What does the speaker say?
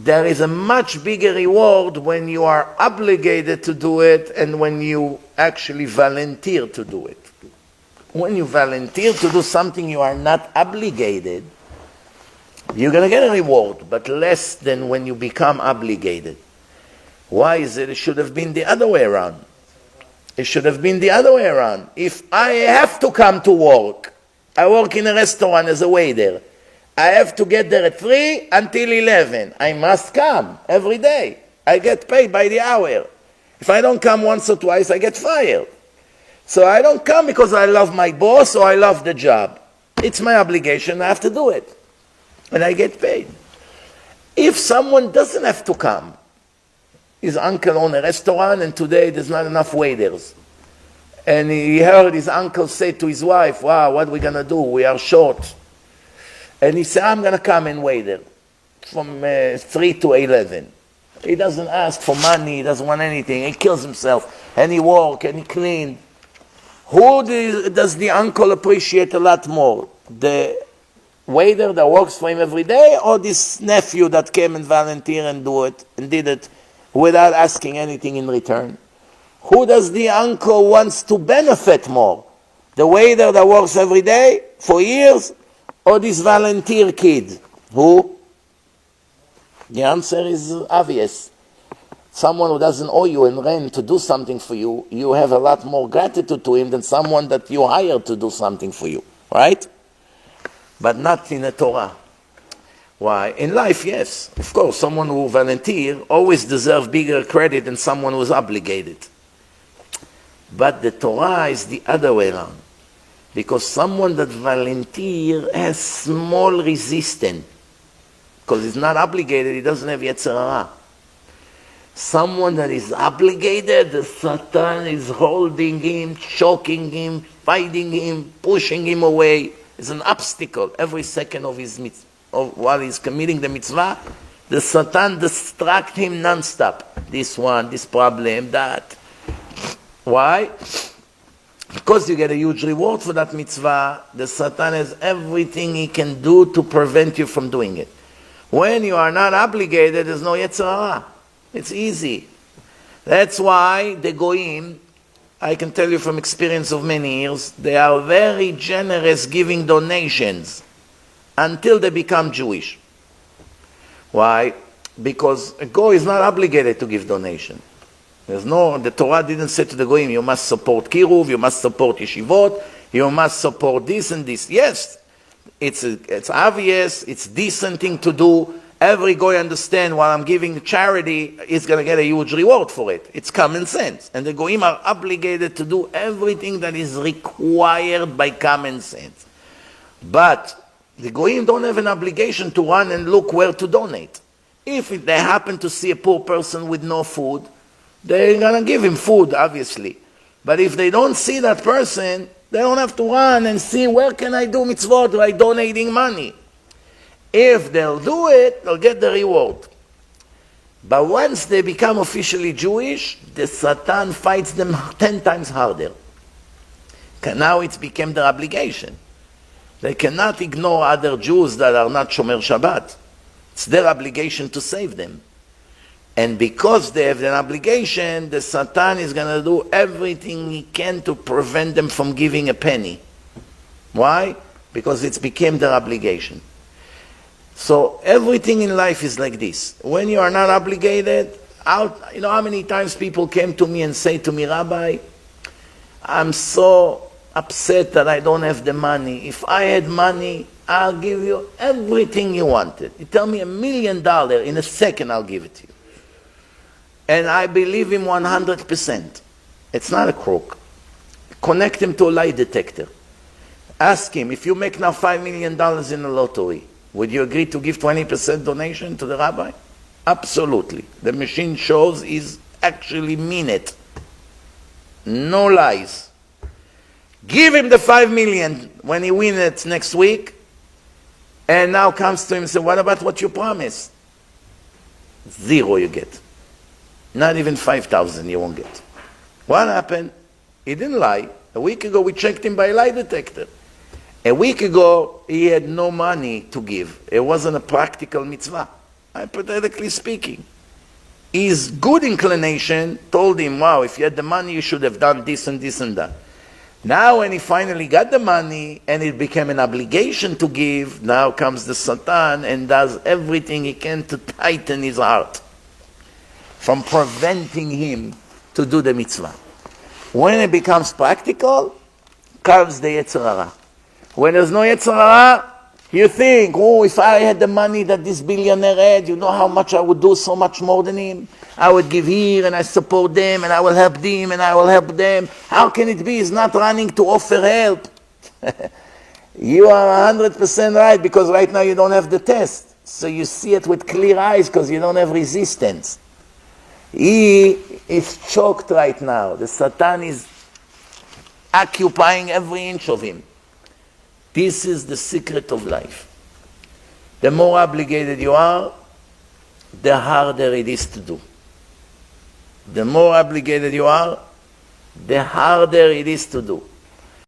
There is a much bigger reward when you are obligated to do it and when you actually volunteer to do it. When you volunteer to do something you are not obligated, you're going to get a reward, but less than when you become obligated. Why is it? It should have been the other way around. It should have been the other way around. If I have to come to work, I work in a restaurant as a waiter, I have to get there at 3 until 11. I must come every day. I get paid by the hour. If I don't come once or twice, I get fired. So I don't come because I love my boss or I love the job. It's my obligation, I have to do it. And I get paid. If someone doesn't have to come, his uncle owns a restaurant and today there's not enough waiters. And he heard his uncle say to his wife, wow, what are we going to do? We are short. And he said, I'm going to come and wait there from 3 to 11. He doesn't ask for money, he doesn't want anything. He kills himself and he works and he cleans. Who does the uncle appreciate a lot more? The waiter that works for him every day, or this nephew that came and volunteered and did it without asking anything in return? Who does the uncle wants to benefit more? The waiter that works every day for years, or this volunteer kid? Who? The answer is obvious. Someone who doesn't owe you in rent to do something for you, you have a lot more gratitude to him than someone that you hired to do something for you, right? But not in the Torah. Why? In life, yes. Of course, someone who volunteer always deserves bigger credit than someone who is obligated. But the Torah is the other way around. Because someone that volunteer has small resistance. Because he's not obligated, he doesn't have Yetzer Hara. Someone that is obligated, the Satan is holding him, choking him, fighting him, pushing him away. It's an obstacle every second of his mitzvah. While he's committing the mitzvah, the Satan distracts him non-stop. This one, this problem, that. Why? Because you get a huge reward for that mitzvah, the Satan has everything he can do to prevent you from doing it. When you are not obligated, there's no Yetzer Hara. It's easy. That's why the Goyim, I can tell you from experience of many years, they are very generous giving donations until they become Jewish. Why? Because a Goy is not obligated to give donation. The Torah didn't say to the Goyim, you must support Kiruv, you must support Yeshivot, you must support this and this. Yes, it's obvious, it's decent thing to do. Every Goy understands while I'm giving charity, he's going to get a huge reward for it. It's common sense. And the Goyim are obligated to do everything that is required by common sense. But the Goyim don't have an obligation to run and look where to donate. If they happen to see a poor person with no food, they're going to give him food, obviously. But if they don't see that person, they don't have to run and see where can I do mitzvot by donating money. If they'll do it, they'll get the reward. But once they become officially Jewish, the Satan fights them 10 times harder. Now it's become their obligation. They cannot ignore other Jews that are not Shomer Shabbat. It's their obligation to save them. And because they have an obligation, the Satan is going to do everything he can to prevent them from giving a penny. Why? Because it's became their obligation. So everything in life is like this. When you are not obligated, you know how many times people came to me and say to me, Rabbi, I'm so upset that I don't have the money. If I had money, I'll give you everything you wanted. You tell me $1 million, in a second I'll give it to you. And I believe him 100%. It's not a crook. Connect him to a lie detector. Ask him, if you make now $5 million in the lottery, would you agree to give 20% donation to the rabbi? Absolutely. The machine shows he's actually mean it. No lies. Give him the 5 million when he wins it next week, and now comes to him and says, what about what you promised? 0 you get. Not even 5,000 you won't get. What happened? He didn't lie. A week ago we checked him by a lie detector. A week ago he had no money to give. It wasn't a practical mitzvah. hypothetically speaking. His good inclination told him, wow, if you had the money, you should have done this and this and that. Now when he finally got the money and it became an obligation to give, now comes the Satan and does everything he can to tighten his heart from preventing him to do the mitzvah. When it becomes practical, comes the Yetzer Hara. When there's no Yetzer Hara, you think, oh, if I had the money that this billionaire had, you know how much I would do so much more than him? I would give here and I support them and I will help them and I will help them. How can it be he's not running to offer help? You are 100% right, because right now you don't have the test. So you see it with clear eyes because you don't have resistance. He is choked right now. The Satan is occupying every inch of him. This is the secret of life. The more obligated you are, the harder it is to do. The more obligated you are, the harder it is to do.